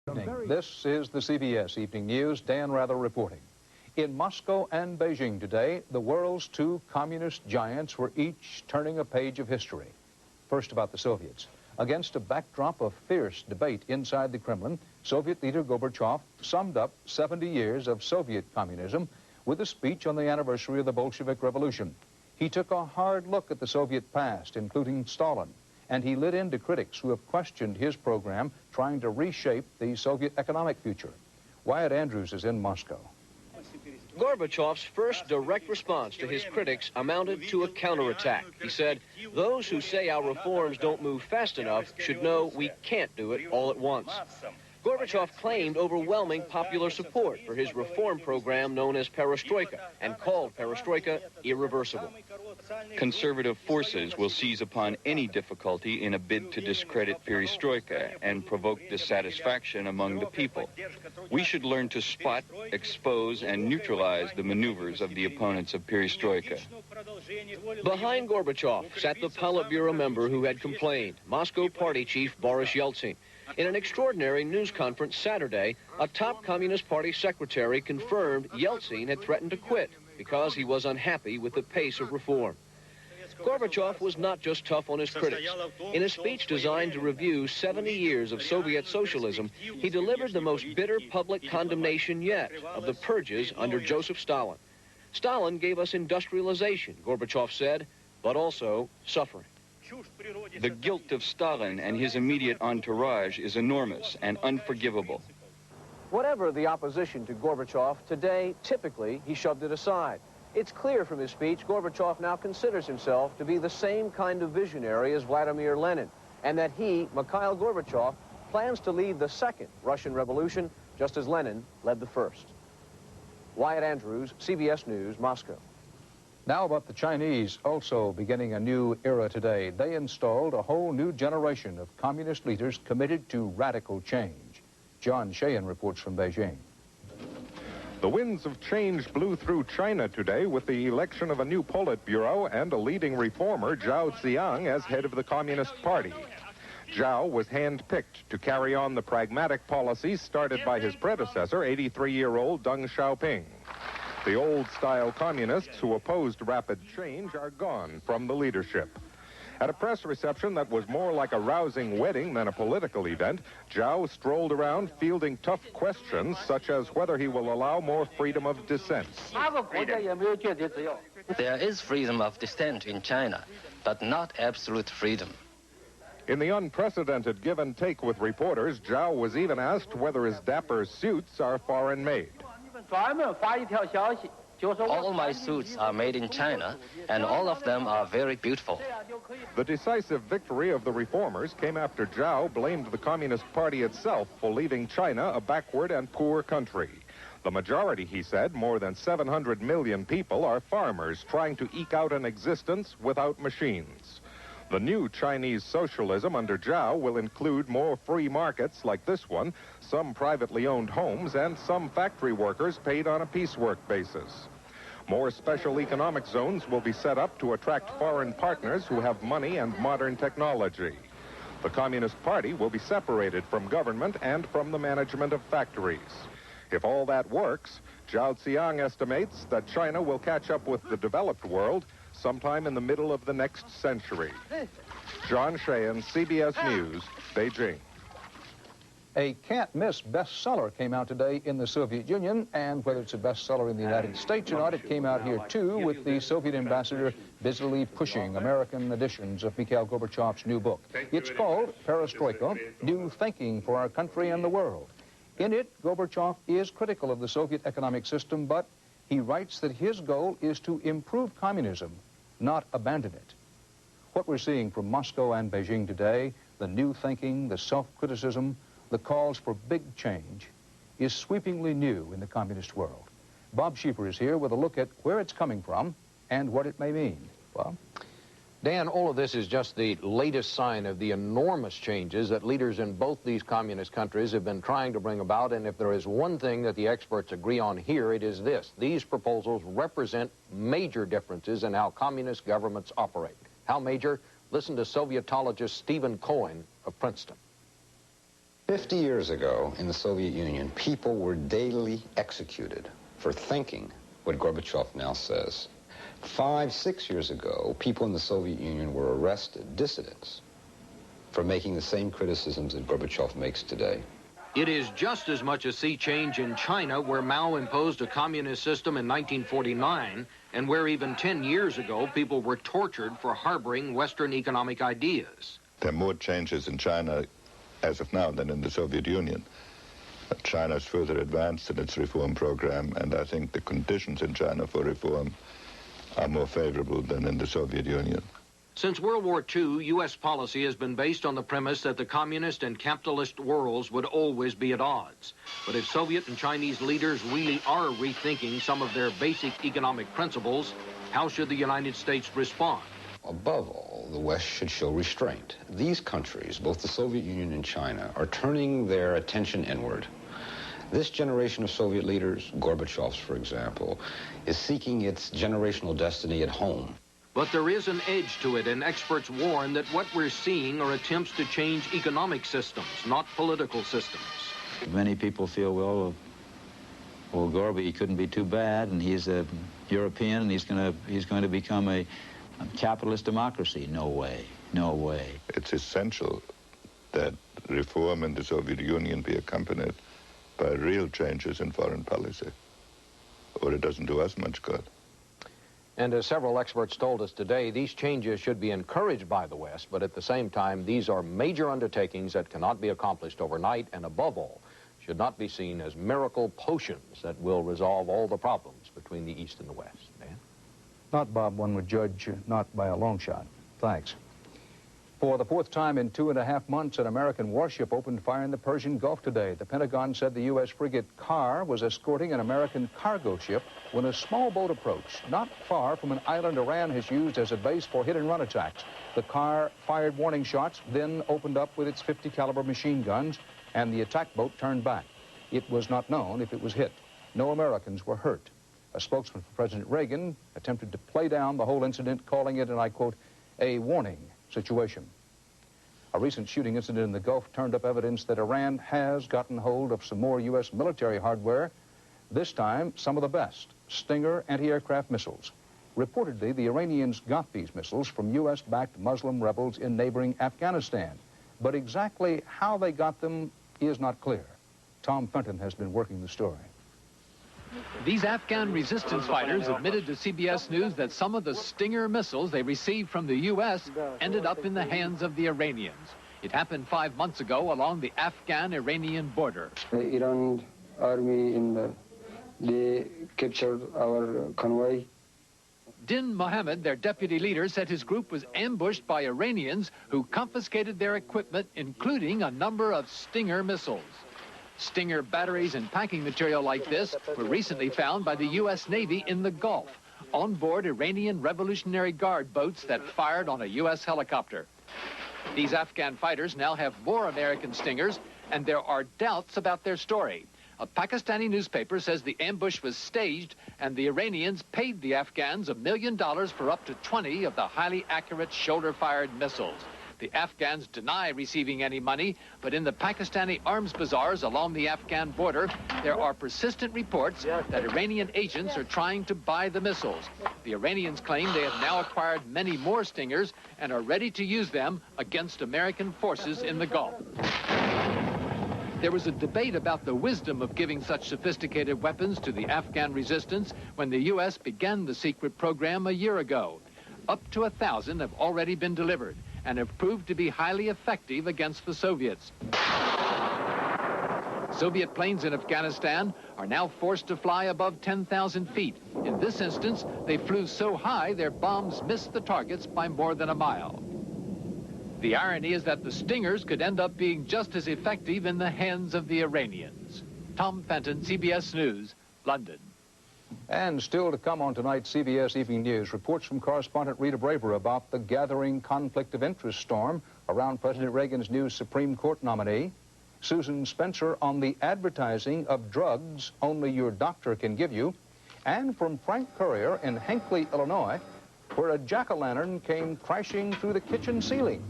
This is the CBS Evening News. Dan Rather reporting. In Moscow and Beijing today, the world's two communist giants were each turning a page of history. First about the Soviets. Against a backdrop of fierce debate inside the Kremlin, Soviet leader Gorbachev summed up 70 years of Soviet communism with a speech on the anniversary of the Bolshevik Revolution. He took a hard look at the Soviet past, including Stalin, and he lit into critics who have questioned his program trying to reshape the Soviet economic future. Wyatt Andrews is in Moscow. Gorbachev's first direct response to his critics amounted to a counterattack. He said, those who say our reforms don't move fast enough should know we can't do it all at once. Gorbachev claimed overwhelming popular support for his reform program known as Perestroika and called Perestroika irreversible. Conservative forces will seize upon any difficulty in a bid to discredit Perestroika and provoke dissatisfaction among the people. We should learn to spot, expose, and neutralize the maneuvers of the opponents of Perestroika. Behind Gorbachev sat the Politburo member who had complained, Moscow party chief Boris Yeltsin. In an extraordinary news conference Saturday, a top Communist Party secretary confirmed Yeltsin had threatened to quit because he was unhappy with the pace of reform. Gorbachev was not just tough on his critics. In a speech designed to review 70 years of Soviet socialism, he delivered the most bitter public condemnation yet of the purges under Joseph Stalin. Stalin gave us industrialization, Gorbachev said, but also suffering. The guilt of Stalin and his immediate entourage is enormous and unforgivable. Whatever the opposition to Gorbachev, today, typically, he shoved it aside. It's clear from his speech, Gorbachev now considers himself to be the same kind of visionary as Vladimir Lenin, and that he, Mikhail Gorbachev, plans to lead the second Russian Revolution, just as Lenin led the first. Wyatt Andrews, CBS News, Moscow. Now about the Chinese also beginning a new era today. They installed a whole new generation of communist leaders committed to radical change. John Sheehan reports from Beijing. The winds of change blew through China today with the election of a new Politburo and a leading reformer, Zhao Ziyang, as head of the Communist Party. Zhao was handpicked to carry on the pragmatic policies started by his predecessor, 83-year-old Deng Xiaoping. The old-style communists who opposed rapid change are gone from the leadership. At a press reception that was more like a rousing wedding than a political event, Zhao strolled around fielding tough questions, such as whether he will allow more freedom of dissent. There is freedom of dissent in China, but not absolute freedom. In the unprecedented give and take with reporters, Zhao was even asked whether his dapper suits are foreign-made. All my suits are made in China, and all of them are very beautiful. The decisive victory of the reformers came after Zhao blamed the Communist Party itself for leaving China a backward and poor country. The majority, he said, more than 700 million people, are farmers trying to eke out an existence without machines. The new Chinese socialism under Zhao will include more free markets like this one, some privately owned homes, and some factory workers paid on a piecework basis. More special economic zones will be set up to attract foreign partners who have money and modern technology. The Communist Party will be separated from government and from the management of factories. If all that works, Zhao Ziyang estimates that China will catch up with the developed world sometime in the middle of the next century. John Sheehan, CBS News, Beijing. A can't-miss bestseller came out today in the Soviet Union, and whether it's a bestseller in the United States or not, it came out here too, with the Soviet ambassador busily pushing American editions of Mikhail Gorbachev's new book. It's called Perestroika, New Thinking for Our Country and the World. In it, Gorbachev is critical of the Soviet economic system, but he writes that his goal is to improve communism, not abandon it. What we're seeing from Moscow and Beijing today, the new thinking, the self-criticism, the calls for big change, is sweepingly new in the communist world. Bob Schiefer is here with a look at where it's coming from and what it may mean. Bob? Dan, all of this is just the latest sign of the enormous changes that leaders in both these communist countries have been trying to bring about, and if there is one thing that the experts agree on here, it is this. These proposals represent major differences in how communist governments operate. How major? Listen to Sovietologist Stephen Cohen of Princeton. 50 years ago in the Soviet Union, people were daily executed for thinking what Gorbachev now says. 5, 6 years ago, people in the Soviet Union were arrested, dissidents, for making the same criticisms that Gorbachev makes today. It is just as much a sea change in China, where Mao imposed a communist system in 1949, and where even 10 years ago people were tortured for harboring Western economic ideas. There are more changes in China as of now than in the Soviet Union. China's further advanced in its reform program, and I think the conditions in China for reform are more favorable than in the Soviet Union. Since World War II, U.S. policy has been based on the premise that the communist and capitalist worlds would always be at odds. But if Soviet and Chinese leaders really are rethinking some of their basic economic principles, how should the United States respond? Above all, the West should show restraint. These countries, both the Soviet Union and China, are turning their attention inward. This generation of Soviet leaders, Gorbachev's for example, is seeking its generational destiny at home. But there is an edge to it, and experts warn that what we're seeing are attempts to change economic systems, not political systems. Many people feel, well, Gorby couldn't be too bad, and he's a European, and he's going to become a capitalist democracy. No way, no way. It's essential that reform in the Soviet Union be accompanied by real changes in foreign policy, or it doesn't do us much good. And as several experts told us today, these changes should be encouraged by the West, but at the same time, these are major undertakings that cannot be accomplished overnight, and above all, should not be seen as miracle potions that will resolve all the problems between the East and the West. Dan? Not, Bob, one would judge, not by a long shot. Thanks. For the fourth time in 2.5 months, an American warship opened fire in the Persian Gulf today. The Pentagon said the U.S. frigate Carr was escorting an American cargo ship when a small boat approached, not far from an island Iran has used as a base for hit-and-run attacks. The Carr fired warning shots, then opened up with its .50 caliber machine guns, and the attack boat turned back. It was not known if it was hit. No Americans were hurt. A spokesman for President Reagan attempted to play down the whole incident, calling it, and I quote, a warning situation. A recent shooting incident in the Gulf turned up evidence that Iran has gotten hold of some more U.S. military hardware, this time some of the best, Stinger anti-aircraft missiles. Reportedly, the Iranians got these missiles from U.S.-backed Muslim rebels in neighboring Afghanistan. But exactly how they got them is not clear. Tom Fenton has been working the story. These Afghan resistance fighters admitted to CBS News that some of the Stinger missiles they received from the U.S. ended up in the hands of the Iranians. It happened 5 months ago along the Afghan-Iranian border. The Iran army they captured our convoy. Din Mohammed, their deputy leader, said his group was ambushed by Iranians who confiscated their equipment, including a number of Stinger missiles. Stinger batteries and packing material like this were recently found by the U.S. Navy in the Gulf, on board Iranian Revolutionary Guard boats that fired on a U.S. helicopter. These Afghan fighters now have more American Stingers, and there are doubts about their story. A Pakistani newspaper says the ambush was staged, and the Iranians paid the Afghans $1 million for up to 20 of the highly accurate shoulder-fired missiles. The Afghans deny receiving any money, but in the Pakistani arms bazaars along the Afghan border, there are persistent reports that Iranian agents are trying to buy the missiles. The Iranians claim they have now acquired many more Stingers and are ready to use them against American forces in the Gulf. There was a debate about the wisdom of giving such sophisticated weapons to the Afghan resistance when the U.S. began the secret program a year ago. Up to 1,000 have already been delivered and have proved to be highly effective against the Soviets. Soviet planes in Afghanistan are now forced to fly above 10,000 feet. In this instance, they flew so high their bombs missed the targets by more than a mile. The irony is that the Stingers could end up being just as effective in the hands of the Iranians. Tom Fenton, CBS News, London. And still to come on tonight's CBS Evening News, reports from correspondent Rita Braver about the gathering conflict of interest storm around President Reagan's new Supreme Court nominee, Susan Spencer on the advertising of drugs only your doctor can give you, and from Frank Currier in Hinckley, Illinois, where a jack-o'-lantern came crashing through the kitchen ceiling.